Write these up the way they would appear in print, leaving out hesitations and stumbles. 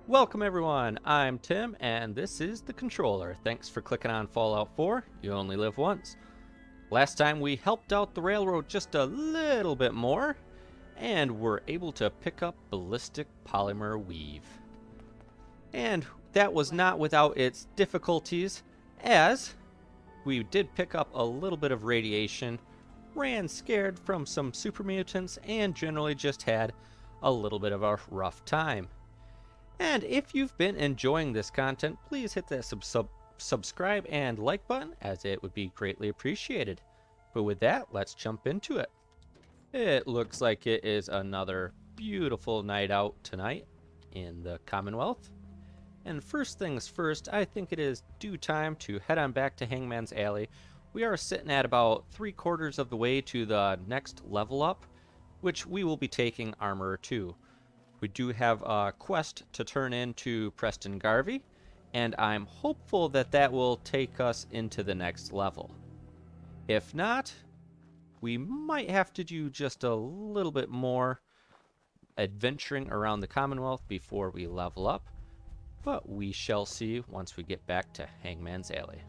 Welcome everyone, I'm Tim and this is The Controller. Thanks for clicking on Fallout 4, you only live once. Last time we helped out the railroad just a little bit more and were able to pick up ballistic polymer weave. And that was not without its difficulties, as we did pick up a little bit of radiation, ran scared from some super mutants, and generally just had a little bit of a rough time. And if you've been enjoying this content, please hit that subscribe and like button, as it would be greatly appreciated. But with that, let's jump into it. It looks like it is another beautiful night out tonight in the Commonwealth. And first things first, I think it is due time to head on back to Hangman's Alley. We are sitting at about 3/4 of the way to the next level up, which we will be taking Armor 2. We do have a quest to turn in to Preston Garvey, and I'm hopeful that that will take us into the next level. If not, we might have to do just a little bit more adventuring around the Commonwealth before we level up, but we shall see once we get back to Hangman's Alley.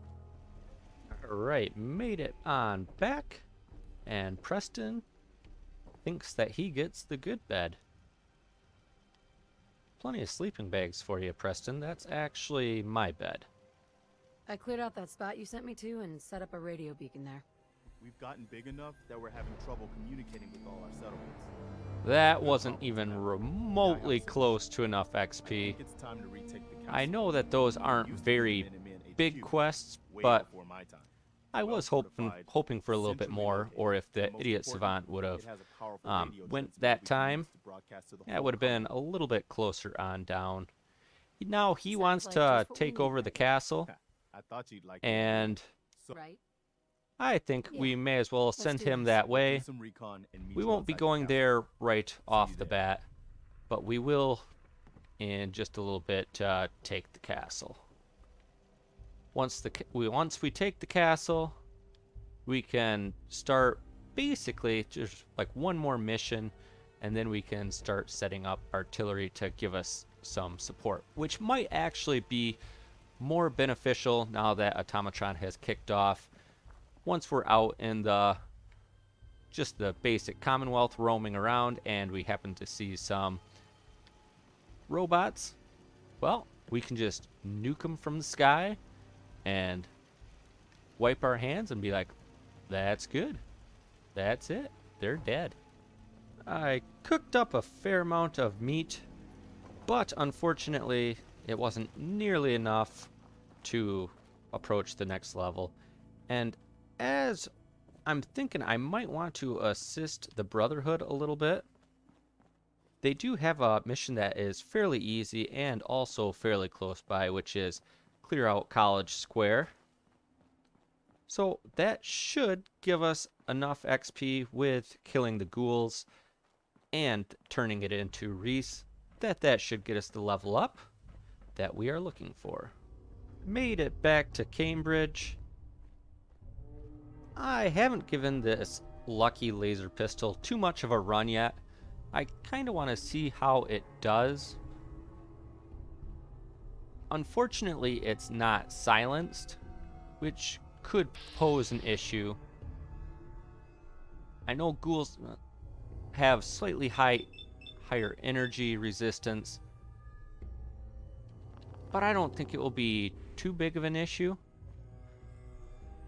Alright, made it on back, and Preston thinks that he gets the good bed. Plenty of sleeping bags for you, Preston. That's actually my bed. I cleared out that spot you sent me to and set up a radio beacon there. We've gotten big enough that we're having trouble communicating with all our settlements. That wasn't even remotely close to enough XP. It's time to retake the I know that those aren't very big quests, but I was hoping for a little bit more, or if the idiot savant would have went that time, that would have been a little bit closer on down. Now he wants to take over the castle, and Right? I think we may as well send him that way. We won't be going there right off the bat, but we will in just a little bit take the castle. Once we take the castle, we can start basically just like one more mission, and then we can start setting up artillery to give us some support, which might actually be more beneficial now that Automatron has kicked off. Once we're out in the basic Commonwealth roaming around and we happen to see some robots, well, we can just nuke them from the sky and wipe our hands and be like, that's good. That's it. They're dead. I cooked up a fair amount of meat, but unfortunately it wasn't nearly enough to approach the next level. And as I'm thinking, I might want to assist the Brotherhood a little bit. They do have a mission that is fairly easy and also fairly close by, which is clear out College Square. So that should give us enough XP with killing the ghouls and turning it into Reese, that should get us the level up that we are looking for. Made it back to Cambridge. I haven't given this lucky laser pistol too much of a run yet. I kind of want to see how it does. Unfortunately, it's not silenced, which could pose an issue. I know ghouls have slightly higher energy resistance, but I don't think it will be too big of an issue.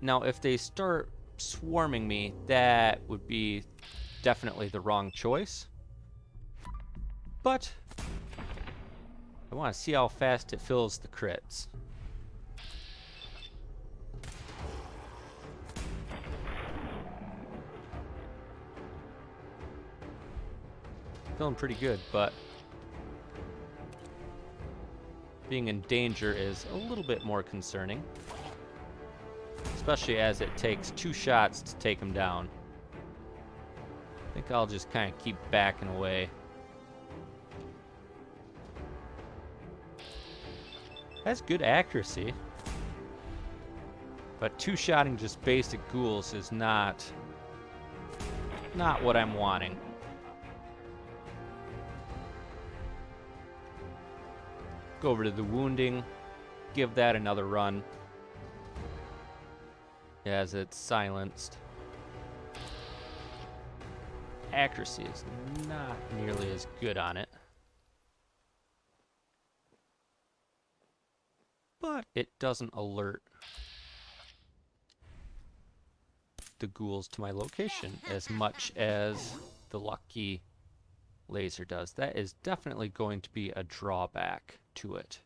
Now, if they start swarming me, that would be definitely the wrong choice. But I want to see how fast it fills the crits. Feeling pretty good, but being in danger is a little bit more concerning, especially as it takes 2 shots to take him down. I think I'll just kind of keep backing away. Has good accuracy, but 2-shotting just basic ghouls is not what I'm wanting. Go over to the wounding, give that another run as it's silenced. Accuracy is not nearly as good on it, but it doesn't alert the ghouls to my location as much as the lucky laser does. That is definitely going to be a drawback to it.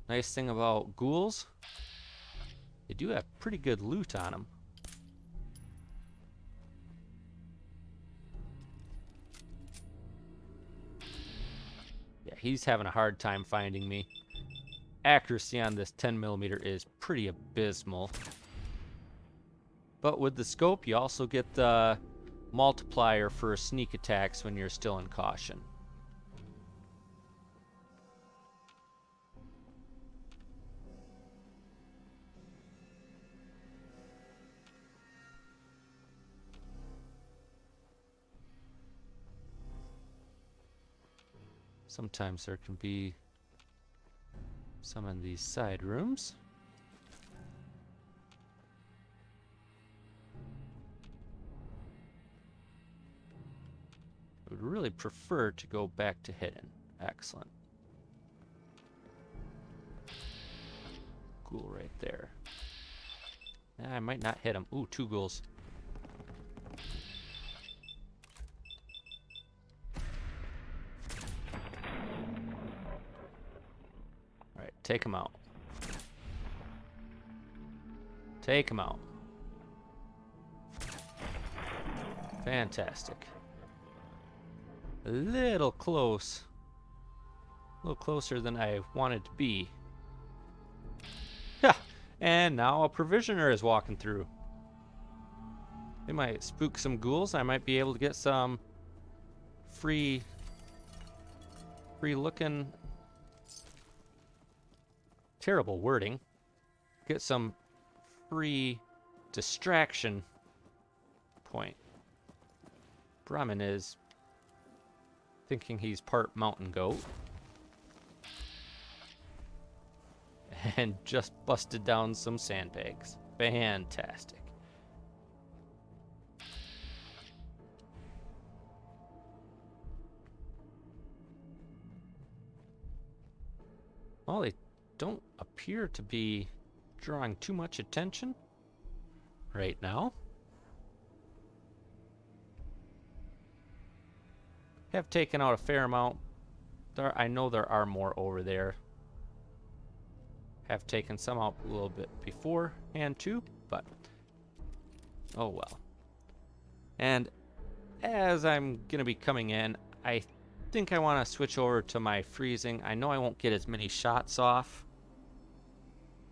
Nice thing about ghouls, they do have pretty good loot on them. Yeah, he's having a hard time finding me. Accuracy on this 10mm is pretty abysmal. But with the scope, you also get the multiplier for sneak attacks when you're still in caution. Sometimes there can be some in these side rooms. I would really prefer to go back to hidden. Excellent. Ghoul right there. I might not hit him. Ooh, 2 ghouls. Alright, take him out. Take him out. Fantastic. A little close. A little closer than I wanted to be. Yeah, and now a provisioner is walking through. They might spook some ghouls. I might be able to get some free looking, terrible wording. Get some free distraction point. Brahmin is thinking he's part mountain goat. And just busted down some sandbags. Fantastic. Well, they don't appear to be drawing too much attention right now. Have taken out a fair amount. I know there are more over there. Have taken some out a little bit beforehand too, but oh well. And as I'm gonna be coming in, I think I want to switch over to my freezing. I know I won't get as many shots off,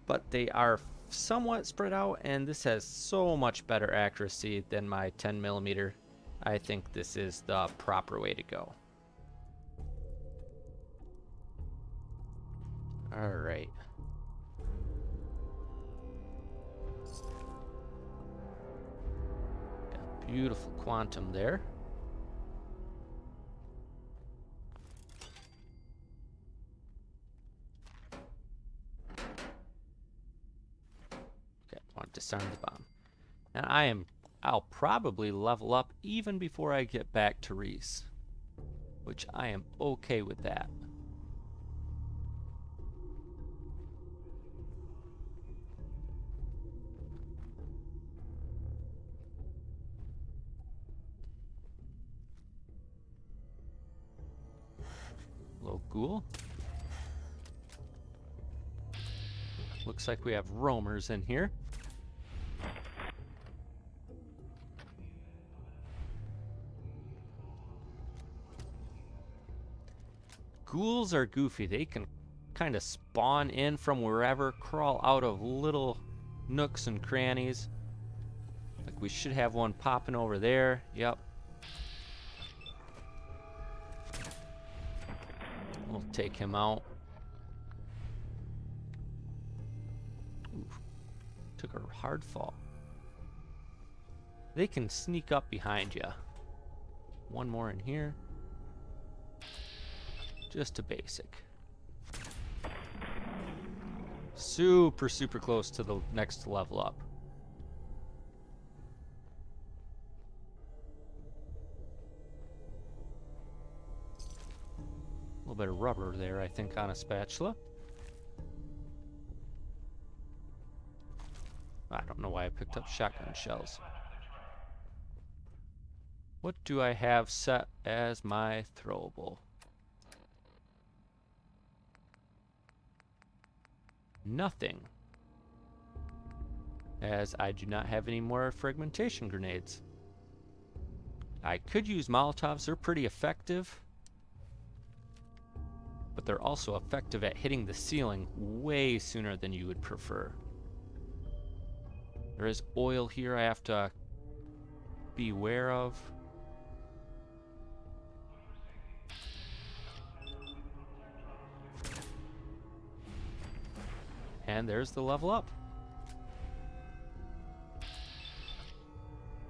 but they are somewhat spread out, and this has so much better accuracy than my 10mm. I think this is the proper way to go. All right. Got beautiful quantum there. Okay, want to disarm the bomb. And I'll probably level up even before I get back to Reese, which I am okay with that. Hello, ghoul. Looks like we have roamers in here. Ghouls are goofy. They can kind of spawn in from wherever, crawl out of little nooks and crannies. Like we should have one popping over there. Yep. We'll take him out. Ooh, took a hard fall. They can sneak up behind you. One more in here. Just a basic. Super, super close to the next level up. A little bit of rubber there, I think, on a spatula. I don't know why I picked up shotgun shells. What do I have set as my throwable? Nothing. As I do not have any more fragmentation grenades. I could use Molotovs, they're pretty effective. But they're also effective at hitting the ceiling way sooner than you would prefer. There is oil here I have to be aware of. And there's the level up.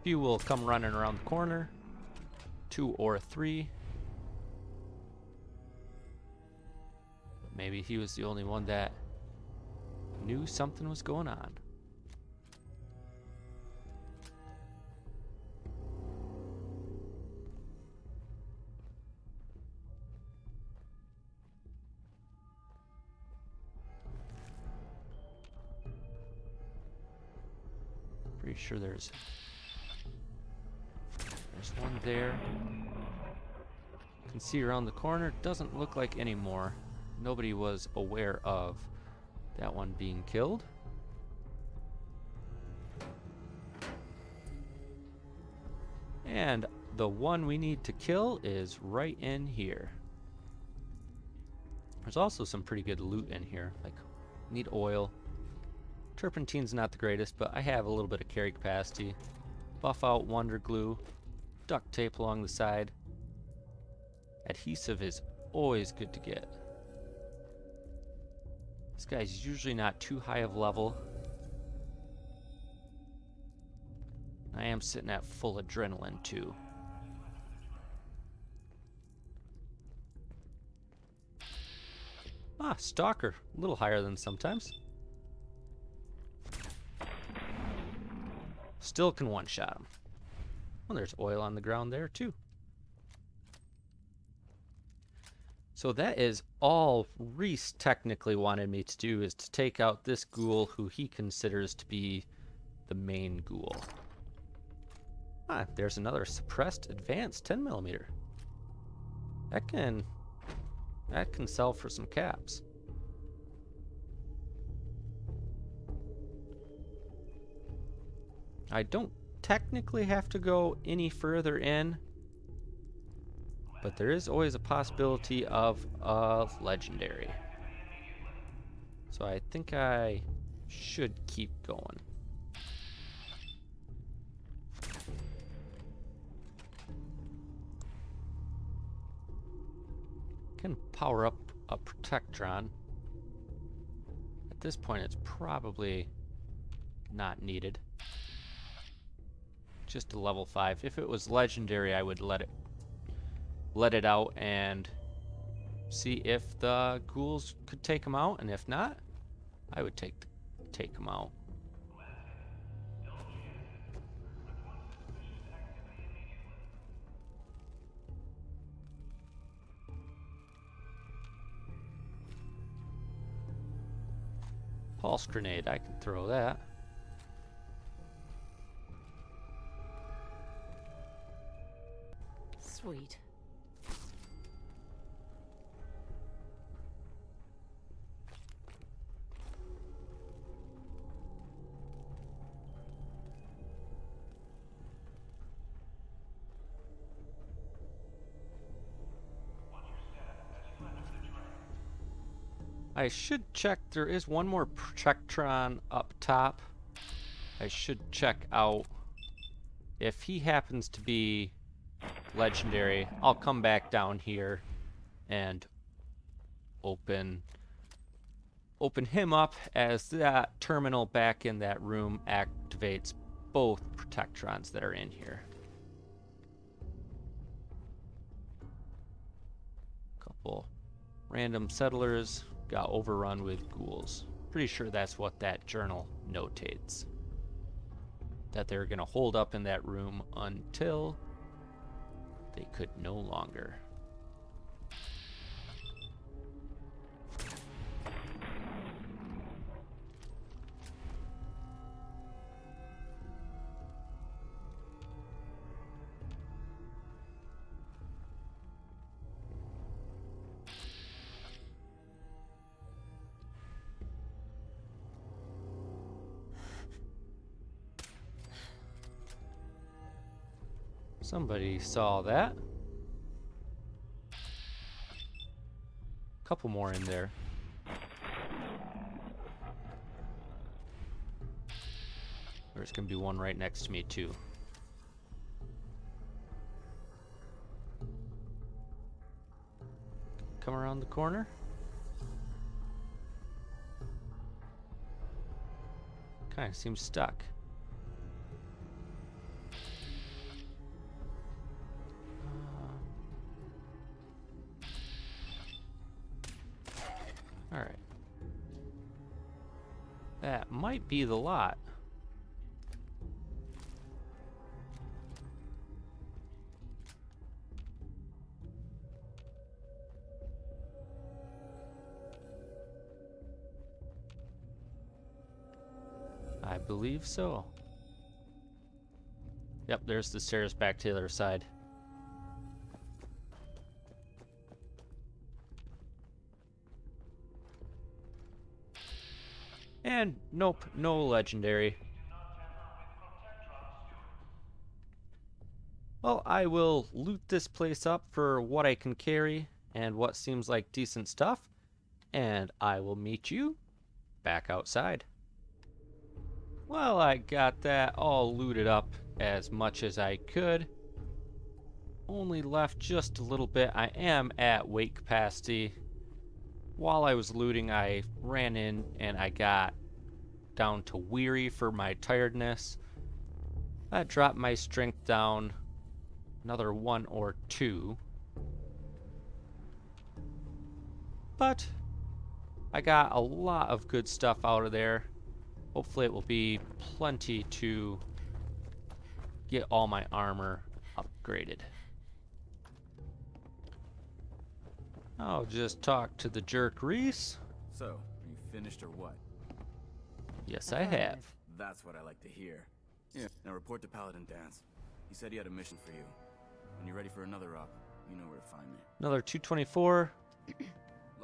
Few will come running around the corner. 2 or 3. But maybe he was the only one that knew something was going on. Pretty sure there's one there. Can see around the corner. Doesn't look like any more. Nobody was aware of that one being killed. And the one we need to kill is right in here. There's also some pretty good loot in here. Like, need oil. Turpentine's not the greatest, but I have a little bit of carry capacity. Buff out Wonder Glue. Duct tape along the side. Adhesive is always good to get. This guy's usually not too high of level. I am sitting at full adrenaline too. Ah, Stalker. A little higher than sometimes. Still can one-shot him. Well, there's oil on the ground there too. So that is all Reese technically wanted me to do, is to take out this ghoul who he considers to be the main ghoul. Ah, there's another suppressed advanced 10mm. That can sell for some caps. I don't technically have to go any further in, but there is always a possibility of legendary. So I think I should keep going. Can power up a Protectron. At this point it's probably not needed. Just a level 5. If it was legendary, I would let it out and see if the ghouls could take him out, and if not, I would take him out. Pulse grenade, I can throw that. Sweet. I should check, there is one more Protectron up top. I should check out if he happens to be legendary. I'll come back down here and open him up, as that terminal back in that room activates both Protectrons that are in here. Couple Random settlers got overrun with ghouls. Pretty sure that's what that journal notates. That they're going to hold up in that room until they could no longer. Somebody saw that. Couple more in there. There's gonna be one right next to me too. Come around the corner. Kinda seems stuck. Alright. That might be the lot. I believe so. Yep, there's the stairs back to the other side. And nope, no legendary. Well, I will loot this place up for what I can carry and what seems like decent stuff, and I will meet you back outside. Well, I got that all looted up as much as I could. Only left just a little bit. I am at weight capacity. While I was looting, I ran in and I got down to weary for my tiredness. That dropped my strength down another 1 or 2. But I got a lot of good stuff out of there. Hopefully it will be plenty to get all my armor upgraded. I'll just talk to the jerk Reese. So, are you finished or what? Yes, I have. That's what I like to hear. Yeah. Now report to Paladin Dance. He said he had a mission for you. When you're ready for another op, you know where to find me. Another 224.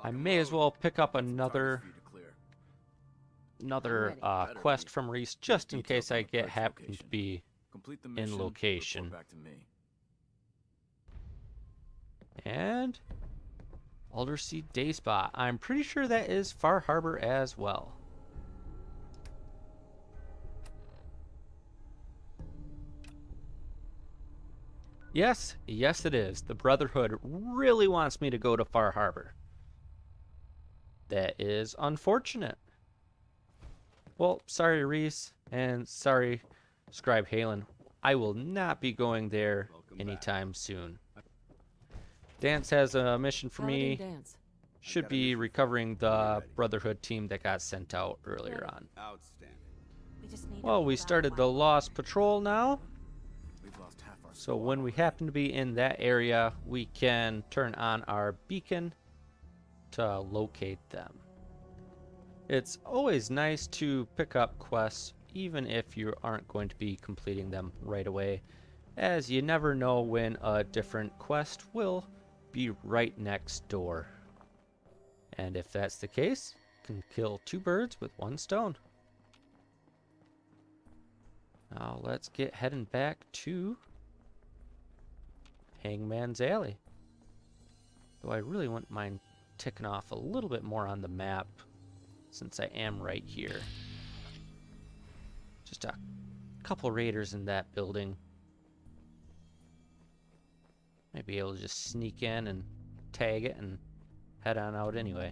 I may as well pick up another quest from Reese just in case I happen to be in location. And Alderseed Day Spa. I'm pretty sure that is Far Harbor as well. Yes, it is. The Brotherhood really wants me to go to Far Harbor. That is unfortunate. Well, sorry, Reese, and sorry, Scribe Halen. I will not be going there anytime soon. Dance has a mission for me. Should be recovering the Brotherhood team that got sent out earlier on. Well, we started the Lost Patrol now. So when we happen to be in that area, we can turn on our beacon to locate them. It's always nice to pick up quests, even if you aren't going to be completing them right away, as you never know when a different quest will be right next door. And if that's the case, you can kill 2 birds with 1 stone. Now let's get heading back to Hangman's Alley. Though I really wouldn't mind ticking off a little bit more on the map since I am right here. Just a couple raiders in that building. Might be able to just sneak in and tag it and head on out anyway.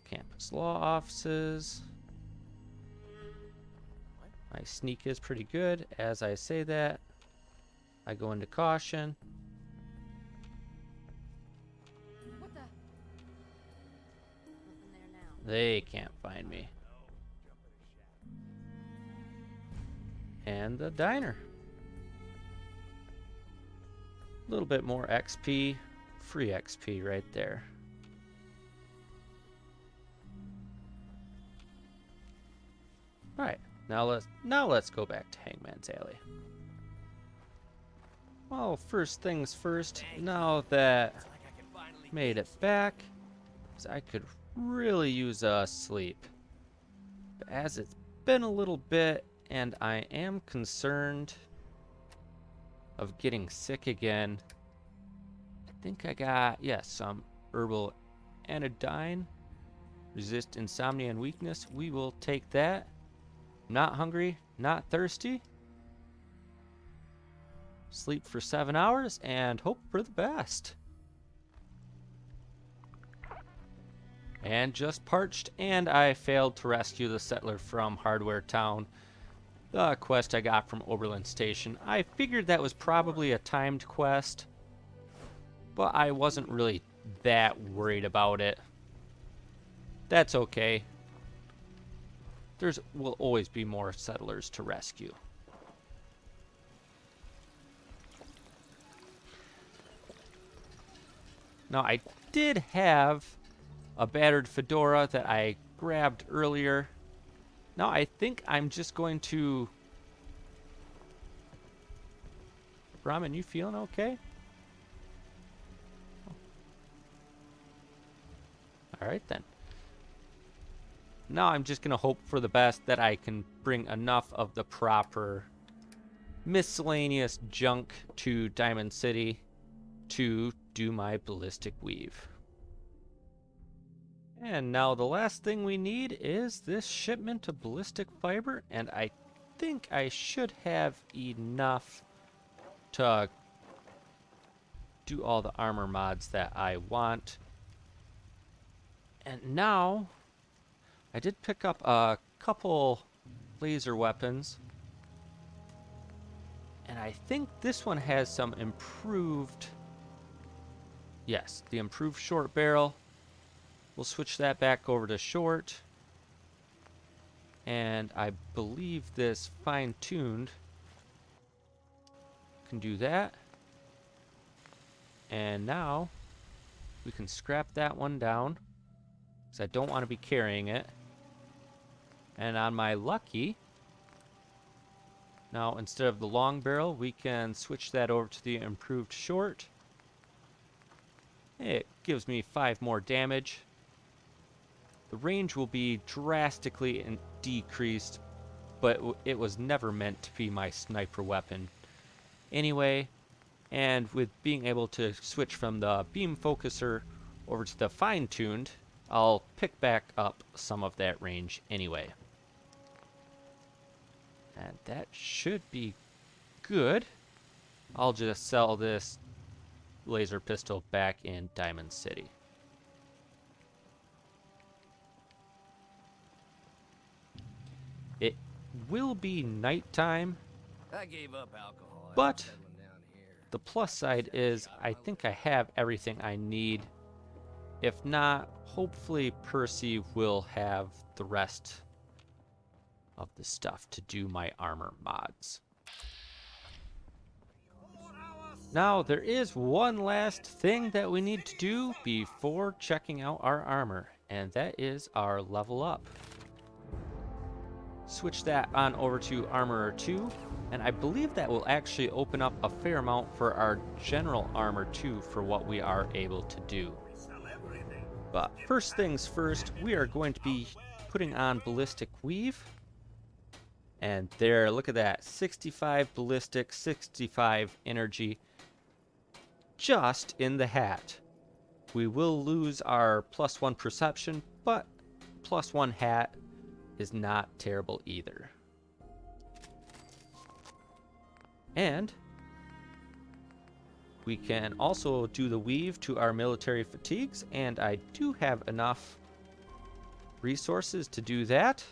Campus law offices. My sneak is pretty good as I say that. I go into caution. What the? Nothing there now. They can't find me. And the diner. A little bit more XP. Free XP right there. Alright, now let's go back to Hangman's Alley. Well, first things first, now that made it back, I could really use a sleep. But as it's been a little bit, and I am concerned of getting sick again, I think I got, yes, some herbal anodyne. Resist insomnia and weakness. We will take that. Not hungry, not thirsty. Sleep for 7 hours and hope for the best. And just parched, and I failed to rescue the settler from Hardware Town. The quest I got from Oberlin Station. I figured that was probably a timed quest, but I wasn't really that worried about it. That's okay. Will always be more settlers to rescue. Now, I did have a battered fedora that I grabbed earlier. Now, I think I'm just going to... Brahmin, you feeling okay? Alright then. Now I'm just going to hope for the best that I can bring enough of the proper miscellaneous junk to Diamond City to do my ballistic weave. And now the last thing we need is this shipment of ballistic fiber, and I think I should have enough to do all the armor mods that I want. And now I did pick up a couple laser weapons, and I think this one has some improved, yes, the improved short barrel. We'll switch that back over to short, and I believe this fine-tuned can do that. And now we can scrap that one down, because I don't want to be carrying it. And on my lucky, now instead of the long barrel, we can switch that over to the improved short. It gives me 5 more damage. The range will be drastically decreased, but it was never meant to be my sniper weapon anyway. And with being able to switch from the beam focuser over to the fine-tuned, I'll pick back up some of that range anyway. And that should be good. I'll just sell this laser pistol back in Diamond City. It will be nighttime, I gave up alcohol. but the plus side is I think I have everything I need. If not, hopefully Percy will have the rest of the stuff to do my armor mods. Now, there is one last thing that we need to do before checking out our armor, and that is our level up. Switch that on over to Armorer 2, and I believe that will actually open up a fair amount for our general armor too for what we are able to do. But first things first, we are going to be putting on Ballistic Weave. And there, look at that, 65 ballistic, 65 energy, just in the hat. We will lose our +1 perception, but +1 hat is not terrible either. And we can also do the weave to our military fatigues, and I do have enough resources to do that.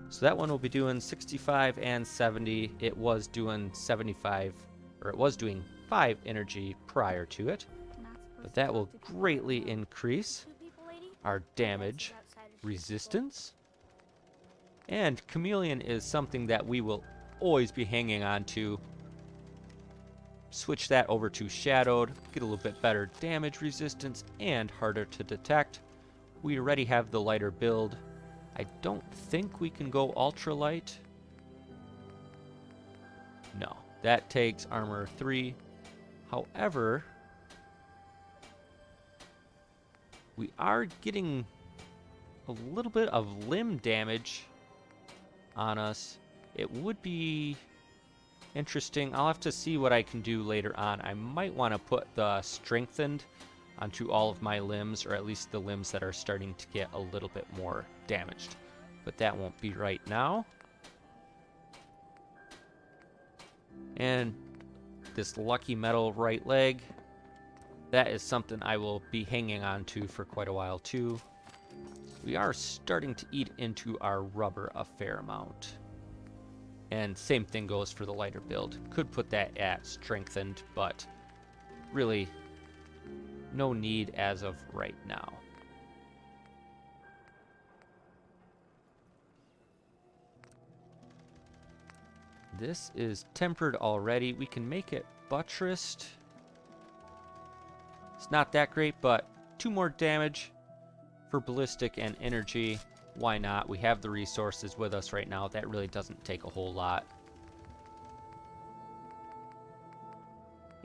So that one will be doing 65 and 70. It was doing 75 or it was doing 5 energy prior to it, but that will greatly increase our damage resistance. And Chameleon is something that we will always be hanging on to. Switch that over to Shadowed, get a little bit better damage resistance and harder to detect. We already have the lighter build. I don't think we can go ultralight. No, that takes armor 3. However, we are getting a little bit of limb damage on us. It would be interesting. I'll have to see what I can do later on. I might want to put the strengthened onto all of my limbs, or at least the limbs that are starting to get a little bit more damaged. But that won't be right now. And this lucky metal right leg, that is something I will be hanging on to for quite a while too. We are starting to eat into our rubber a fair amount. And same thing goes for the lighter build. Could put that at strengthened, but really no need as of right now. This is tempered already. We can make it buttressed. It's not that great, but 2 more damage for ballistic and energy. Why not? We have the resources with us right now. That really doesn't take a whole lot.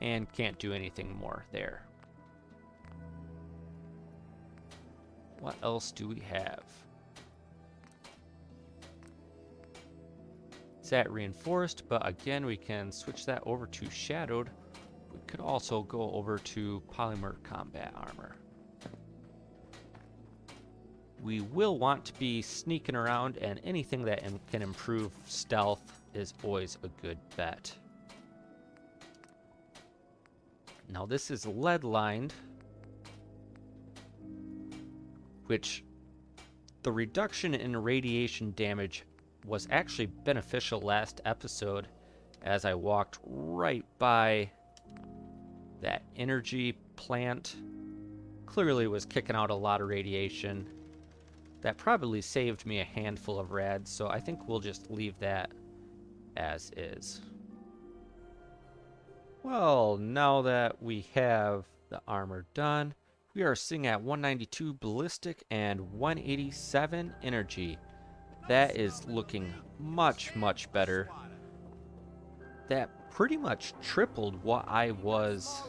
And can't do anything more there. What else do we have? It's that reinforced, but again, we can switch that over to shadowed. We could also go over to polymer combat armor. We will want to be sneaking around, and anything that can improve stealth is always a good bet. Now this is lead lined, which the reduction in radiation damage was actually beneficial last episode, as I walked right by that energy plant. Clearly was kicking out a lot of radiation. That probably saved me a handful of rads, so I think we'll just leave that as is. Well, now that we have the armor done, we are sitting at 192 ballistic and 187 energy. That is looking much, much better. That pretty much tripled what I was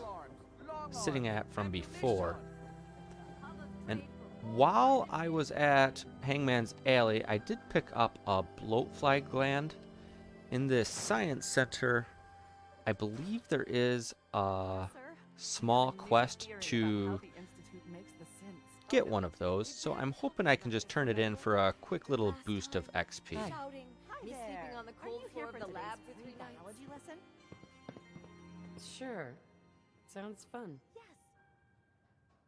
sitting at from before. And while I was at Hangman's Alley, I did pick up a bloatfly gland. In this science center, I believe there is a small quest to get one of those, so I'm hoping I can just turn it in for a quick little boost of XP. Hi. Me sleeping on the cold floor of the lab for 3 biology lesson? Sure. Sounds fun. Yes.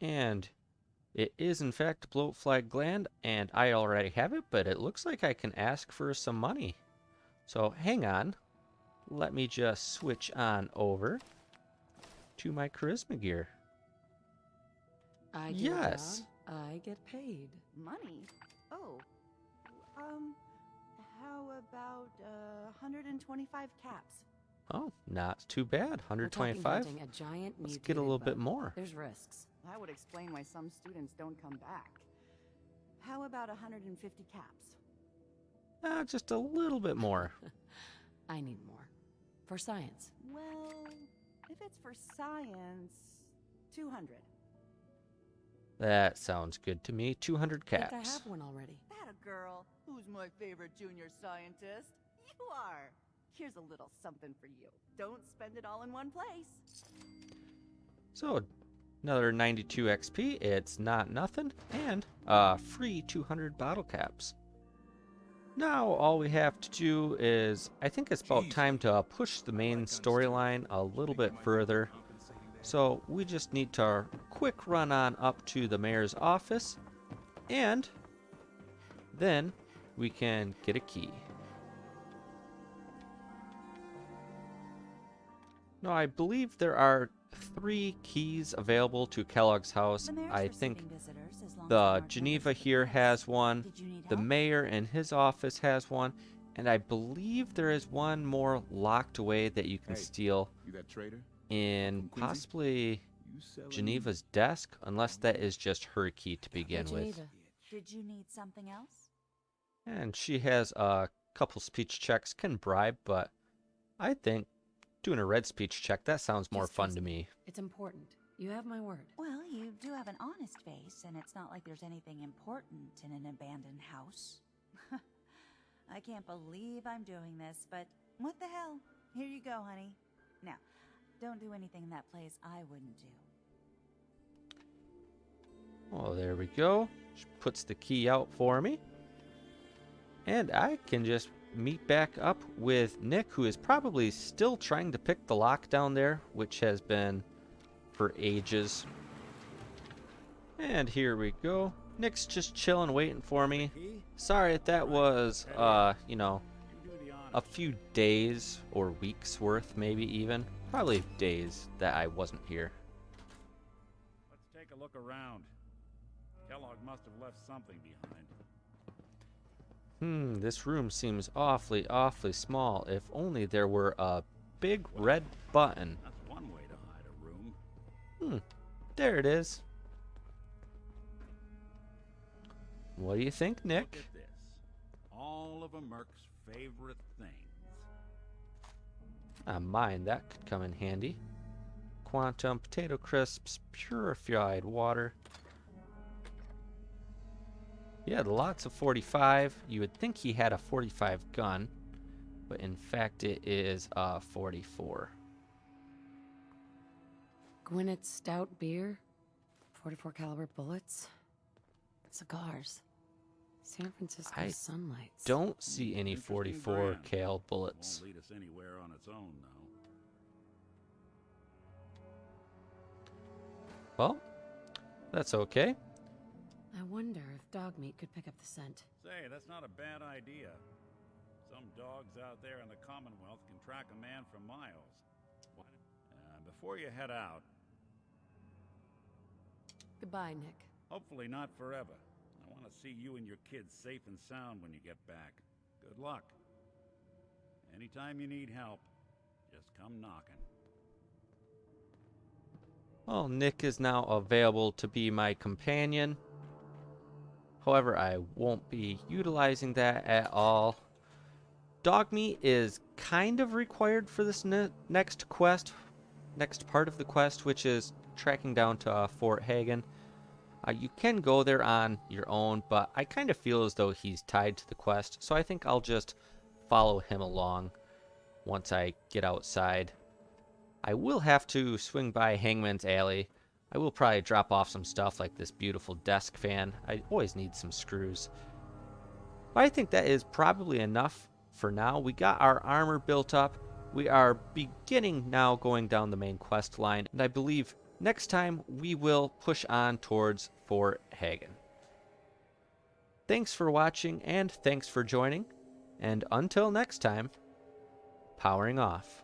And it is in fact a bloatfly gland, and I already have it, but it looks like I can ask for some money. So hang on. Let me just switch on over to my charisma gear. I get Yes. a job, I get paid. Money? Oh. How about 125 caps? Oh, not too bad. We're talking 125. hunting a giant Let's get a mutated little bit bug. more. There's risks. That would explain why some students don't come back. How about 150 caps? Just a little bit more. I need more. For science. Well, if it's for science, 200. That sounds good to me. 200 I think I caps. have one already. That a girl? Who's my favorite junior scientist? You are. Here's a little something for you. Don't spend it all in one place. So, another 92 XP. It's not nothing. And free 200 bottle caps. Now, all we have to do is, I think it's about time to push the main storyline a little bit further. So, we just need to quick run on up to the mayor's office, and then we can get a key. No, I believe there are 3 keys available to Kellogg's house. The mayor's I receiving think visitors as long as they the aren't Geneva members of the here police. has one, Did you need the help? mayor in his office has one, and I believe there is one more locked away that you can Hey, steal You that trader? in From Quincy? possibly You selling Geneva's desk, unless that is just her key to begin with. Geneva. Did you need something else? And she has a couple speech checks, can bribe, but I think doing a red speech check, that sounds more Just fun trust to me. It's important. You have my word. Well, you do have an honest face, and it's not like there's anything important in an abandoned house. I can't believe I'm doing this, but what the hell? Here you go, honey. Now, don't do anything in that place I wouldn't do. Oh, there we go. She puts the key out for me. And I can just meet back up with Nick, who is probably still trying to pick the lock down there, which has been for ages. And here we go. Nick's just chilling, waiting for me. Sorry if that was, you know, a few days or weeks worth, maybe even. Probably days that I wasn't here. Let's take a look around. Kellogg must have left something behind. This room seems awfully, awfully small. If only there were a big red button. That's one way to hide a room. There it is. What do you think, Look Nick? at this. All of a Merc's favorite things. Mine, that could come in handy. Quantum, potato crisps, purified water. Yeah, the lots of 45. You would think he had a 45 gun, but in fact it is a 44. Gwinnett's stout beer, 44 caliber bullets, cigars, San Francisco I sunlights. Don't see any Interesting 44 brand. cal bullets. Won't lead us anywhere on its own, though. Well, that's okay. I wonder if dog meat could pick up the scent. Say, that's not a bad idea. Some dogs out there in the Commonwealth can track a man for miles. Before you head out, Goodbye, Nick. hopefully not forever. I want to see you and your kids safe and sound when you get back. Good luck. Anytime you need help, just come knocking. Well, Nick is now available to be my companion. However, I won't be utilizing that at all. Dog meat is kind of required for this next quest, next part of the quest, which is tracking down to Fort Hagen. You can go there on your own, but I kind of feel as though he's tied to the quest, so I think I'll just follow him along once I get outside. I will have to swing by Hangman's Alley. I will probably drop off some stuff like this beautiful desk fan. I always need some screws. But I think that is probably enough for now. We got our armor built up. We are beginning now going down the main quest line. And I believe next time we will push on towards Fort Hagen. Thanks for watching and thanks for joining. And until next time, powering off.